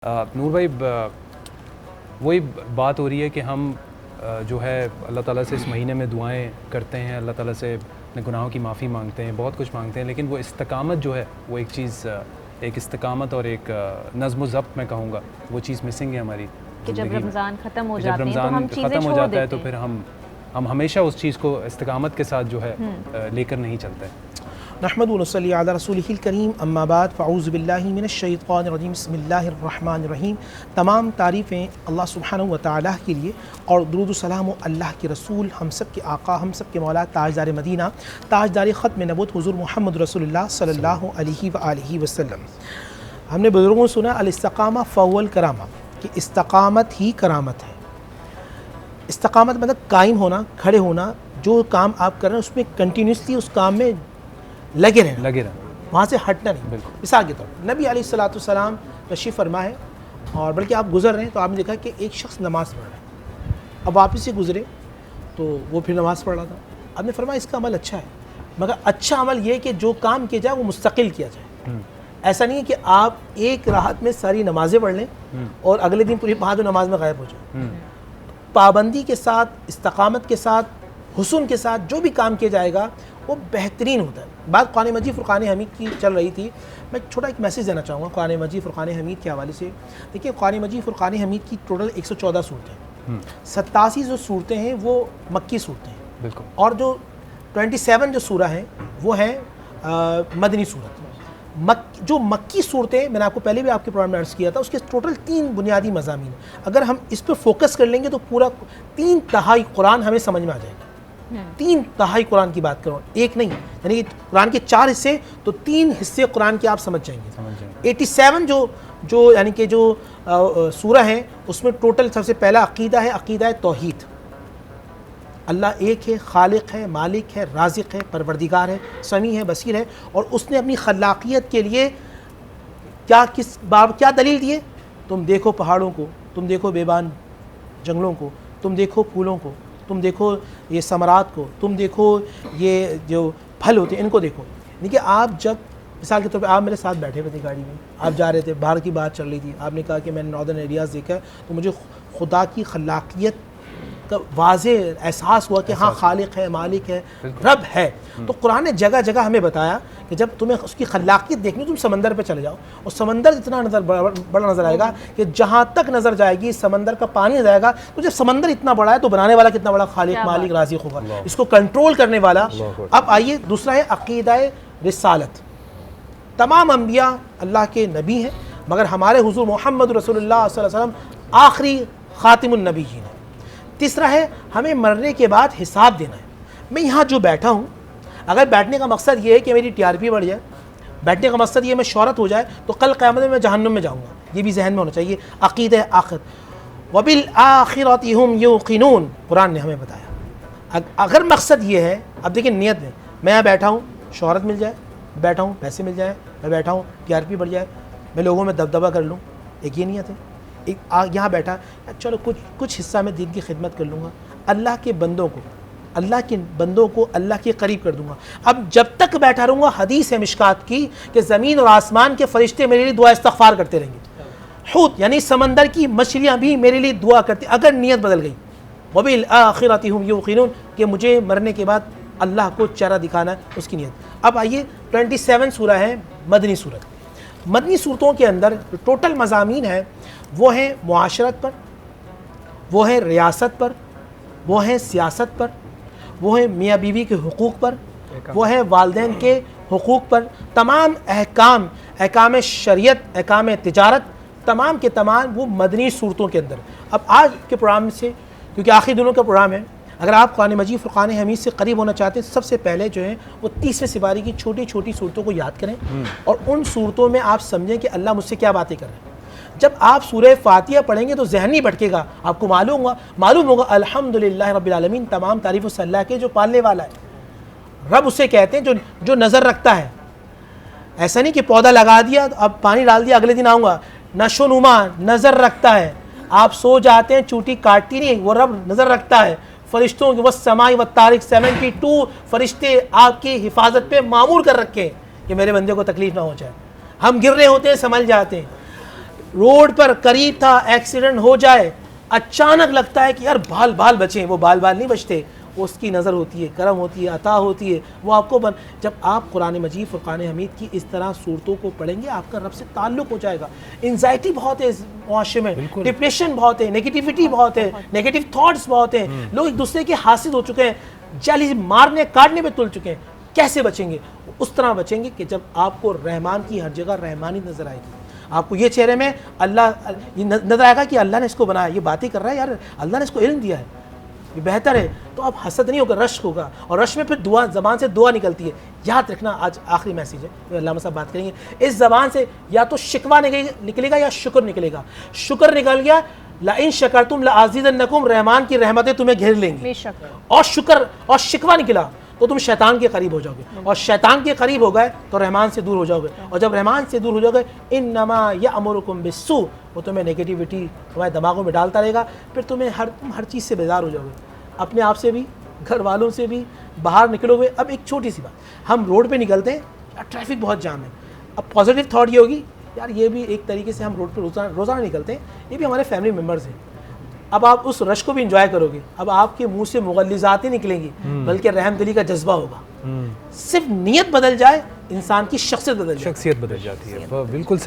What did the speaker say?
نور بھائی وہی بات ہو رہی ہے کہ ہم جو ہے اللہ تعالیٰ سے اس مہینے میں دعائیں کرتے ہیں، اللہ تعالیٰ سے اپنے گناہوں کی معافی مانگتے ہیں، بہت کچھ مانگتے ہیں، لیکن وہ استقامت جو ہے وہ ایک چیز، ایک استقامت اور ایک نظم و ضبط میں کہوں گا، وہ چیز مسنگ ہے ہماری کہ جب رمضان ختم ہو جب جاتے ہیں تو ہم چیزیں ختم ہو چھوڑ جاتا ہے دیتے تو ہیں۔ پھر ہم ہمیشہ اس چیز کو استقامت کے ساتھ جو ہے لے کر نہیں چلتے۔ نحمد و نصلی علی رسولہ الکریم، اما بعد فاعوذ باللہ من الشیطان الرجیم، بسم اللہ الرحمن الرحیم۔ تمام تعریفیں اللہ سبحانہ و تعالیٰ کے لیے، اور درود و سلام و اللہ کے رسول، ہم سب کے آقا، ہم سب کے مولا، تاجدار مدینہ، تاجدار ختم نبوت حضور محمد رسول اللہ صلی اللہ علیہ وآلہ وسلم۔ ہم نے بزرگوں سے سنا الاستقامہ فهو الکرامہ، کہ استقامت ہی کرامت ہے۔ استقامت مطلب قائم ہونا، کھڑے ہونا، جو کام آپ کر رہے ہیں اس میں کنٹینیوسلی اس کام میں لگے رہنا، وہاں سے ہٹنا نہیں۔ بالکل۔ مثال کے طور پر نبی علیہ السلام تشریف فرما ہے، اور بلکہ آپ گزر رہے ہیں تو آپ نے دیکھا کہ ایک شخص نماز پڑھ رہا ہے، اب واپس سے گزرے تو وہ پھر نماز پڑھ رہا تھا۔ آپ نے فرمایا اس کا عمل اچھا ہے، مگر اچھا عمل یہ کہ جو کام کیا جائے وہ مستقل کیا جائے۔ ایسا نہیں ہے کہ آپ ایک راحت میں ساری نمازیں پڑھ لیں اور اگلے دن پوری 5 نماز میں غائب ہو جائیں۔ پابندی کے ساتھ، استقامت کے ساتھ، حسن کے ساتھ جو بھی کام کیا جائے گا وہ بہترین ہوتا ہے۔ بات قرآن مجید فرقان حمید کی چل رہی تھی، میں چھوٹا ایک میسیج دینا چاہوں گا قرآن مجید فرقان حمید کے حوالے سے۔ دیکھیے قرآن مجید فرقان حمید کی ٹوٹل 114 صورتیں، 87 جو صورتیں ہیں وہ مکی صورتیں ہیں، بالکل، اور جو 27 جو سورہ ہیں وہ ہیں مدنی صورت۔ جو مکی صورتیں، میں نے آپ کو پہلے بھی آپ کے پروگرام میں عرض کیا تھا، اس کے ٹوٹل 3 بنیادی مضامین، اگر ہم اس پہ فوکس کر لیں گے تو پورا 3/4 قرآن ہمیں سمجھ میں آ جائے گا۔ 3/4 قرآن کی بات کروں، ایک نہیں، یعنی کہ قرآن کے 4 حصے تو 3 حصے قرآن کے آپ سمجھ جائیں گے۔ 87 جو یعنی کہ جو سورہ ہیں اس میں ٹوٹل سب سے پہلا عقیدہ ہے، عقیدہ توحید۔ اللہ ایک ہے، خالق ہے، مالک ہے، رازق ہے، پروردگار ہے، سمیع ہے، بصیر ہے، اور اس نے اپنی خلاقیت کے لیے کیا دلیل دیے؟ تم دیکھو پہاڑوں کو، تم دیکھو بیابان جنگلوں کو، تم دیکھو پھولوں کو، تم دیکھو یہ ثمرات کو، تم دیکھو یہ جو پھل ہوتے ہیں ان کو دیکھو۔ دیکھیے آپ جب مثال کے طور پہ آپ میرے ساتھ بیٹھے ہوئے تھے گاڑی میں، آپ جا رہے تھے، باہر کی بات چل رہی تھی، آپ نے کہا کہ میں نے ناردرن ایریاز دیکھا ہے تو مجھے خدا کی خلاقیت کا واضح احساس ہوا کہ ہاں خالق ہے، مالک ہے، رب ہے۔ تو قرآن نے جگہ جگہ ہمیں بتایا کہ جب تمہیں اس کی خلاقیت دیکھنی تم سمندر پہ چلے جاؤ، اور سمندر اتنا بڑا نظر آئے گا کہ جہاں تک نظر جائے گی سمندر کا پانی نظر آئے گا، تو جب سمندر اتنا بڑا ہے تو بنانے والا کتنا بڑا خالق، مالک، رازق ہوگا، اس کو کنٹرول کرنے والا۔ اب آئیے دوسرا ہے عقیدہ رسالت۔ تمام انبیاء اللہ کے نبی ہیں، مگر ہمارے حضور محمد رسول اللہ صلی اللہ علیہ وسلم آخری خاتم النبیین ہیں۔ تیسرا ہے ہمیں مرنے کے بعد حساب دینا ہے۔ میں یہاں جو بیٹھا ہوں، اگر بیٹھنے کا مقصد یہ ہے کہ میری TRP بڑھ جائے، بیٹھنے کا مقصد یہ میں شہرت ہو جائے، تو کل قیامت میں جہنم میں جاؤں گا، یہ بھی ذہن میں ہونا چاہیے۔ عقیدہ آخرت، وبالآخرۃ ہم یوقنون، قرآن نے ہمیں بتایا۔ اگر مقصد یہ ہے، اب دیکھیں نیت میں، میں یہاں بیٹھا ہوں شہرت مل جائے، بیٹھا ہوں پیسے مل جائیں، میں بیٹھا ہوں TRP بڑھ جائے، میں لوگوں میں دبدبہ کر لوں، ایک یہ نیت ہے۔ ایک یہاں بیٹھا چلو کچھ حصہ میں دین کی خدمت کر لوں گا، اللہ کے بندوں کو اللہ کے قریب کر دوں گا۔ اب جب تک بیٹھا رہوں گا، حدیث ہے مشکات کی کہ زمین اور آسمان کے فرشتے میرے لیے دعا استغفار کرتے رہیں گے، حوت یعنی سمندر کی مچھلیاں بھی میرے لیے دعا کرتی، اگر نیت بدل گئی۔ وبالآخرۃ ہم یوقنون، کہ مجھے مرنے کے بعد اللہ کو چہرہ دکھانا ہے، اس کی نیت۔ اب آئیے 27 سورہ ہیں مدنی صورت۔ مدنی صورتوں کے اندر جو ٹوٹل مضامین ہیں وہ ہیں معاشرت پر، وہ ہیں ریاست پر، وہ ہیں سیاست پر، وہ ہیں میاں بیوی کے حقوق پر، وہ ہیں والدین کے حقوق پر، تمام احکام شریعت، احکام تجارت، تمام کے تمام وہ مدنی صورتوں کے اندر۔ اب آج کے پروگرام سے، کیونکہ آخری دنوں کا پروگرام ہے، اگر آپ قرآن مجید فرقان حمید سے قریب ہونا چاہتے ہیں، سب سے پہلے جو ہے وہ 30ویں سپارے کی چھوٹی چھوٹی صورتوں کو یاد کریں، اور ان صورتوں میں آپ سمجھیں کہ اللہ مجھ سے کیا باتیں کر رہے ہیں۔ جب آپ سورہ فاتحہ پڑھیں گے تو ذہن نہیں بھٹکے گا، آپ کو معلوم ہوگا الحمدللہ رب العالمین، تمام تعریف اس اللہ کے جو پالنے والا ہے۔ رب اسے کہتے ہیں جو نظر رکھتا ہے۔ ایسا نہیں کہ پودا لگا دیا اب پانی ڈال دیا اگلے دن آؤں گا، نشو نما، نظر رکھتا ہے۔ آپ سو جاتے ہیں چوٹی کاٹتی نہیں، وہ رب نظر رکھتا ہے۔ فرشتوں کی والسماء والطارق، 72 فرشتے آپ کی حفاظت پہ معمور کر رکھے کہ میرے بندے کو تکلیف نہ ہو جائے۔ ہم گر رہے ہوتے ہیں، سنبھل جاتے ہیں۔ روڈ پر قریب تھا ایکسیڈنٹ ہو جائے, اچانک لگتا ہے کہ یار بال بال بچیں, وہ بال بال نہیں بچتے, اس کی نظر ہوتی ہے, کرم ہوتی ہے, عطا ہوتی ہے, وہ آپ کو جب آپ قرآن مجید فرقان حمید کی اس طرح صورتوں کو پڑھیں گے آپ کا رب سے تعلق ہو جائے گا. انزائٹی بہت ہے اس معاشرے میں, ڈپریشن بہت ہے, نیگیٹیوٹی بہت ہے, نیگیٹو تھاٹس بہت ہیں, لوگ ایک دوسرے کے حاسد ہو چکے ہیں, جیلسی مارنے کاٹنے پہ تل چکے ہیں. کیسے بچیں گے؟ اس طرح بچیں گے کہ جب آپ کو رحمان کی ہر جگہ رحمانی نظر آئے گی, آپ کو یہ چہرے میں اللہ یہ نظر آئے گا کہ اللہ نے اس کو بنایا, یہ باتیں کر رہا ہے یار, اللہ نے اس کو علم دیا ہے, یہ بہتر ہے. تو اب حسد نہیں ہوگا, رشک ہوگا, اور رشک میں پھر دعا, زبان سے دعا نکلتی ہے. یاد رکھنا, آج آخری میسیج ہے, علامہ صاحب بات کریں گے, اس زبان سے یا تو شکوہ نکلے گا یا شکر نکلے گا. شکر نکل گیا, لئن شکرتم لازیدنکم, رحمان کی رحمتیں تمہیں گھیر لیں گی. بے شک. اور شکر اور شکوہ نکلا تو تم شیطان کے قریب ہو جاؤ گے, اور شیطان کے قریب ہو گئے تو رحمان سے دور ہو جاؤ گے, اور جب رحمان سے دور ہو جاؤ گے انما یامرکم بالسوء, وہ تمہیں نیگیٹیوٹی تمہارے دماغوں میں ڈالتا رہے گا, پھر تم ہر چیز سے بیزار ہو جاؤ گے, اپنے آپ سے بھی, گھر والوں سے بھی, باہر نکلو گے. اب ایک چھوٹی سی بات, ہم روڈ پہ نکلتے ہیں, ٹریفک بہت جام ہے, اب پازیٹیو تھاٹ یہ ہوگی یار یہ بھی ایک طریقے سے ہم روڈ پہ روزانہ نکلتے ہیں, یہ بھی ہمارے فیملی ممبرز ہیں. اب آپ اس رش کو بھی انجوائے کرو گے, اب آپ کے منہ سے مغلظات نہیں نکلیں گی بلکہ رحم دلی کا جذبہ ہوگا. صرف نیت بدل جائے انسان کی شخصیت بدل جائے. شخصیت بدل جاتی ہے. بالکل صحیح.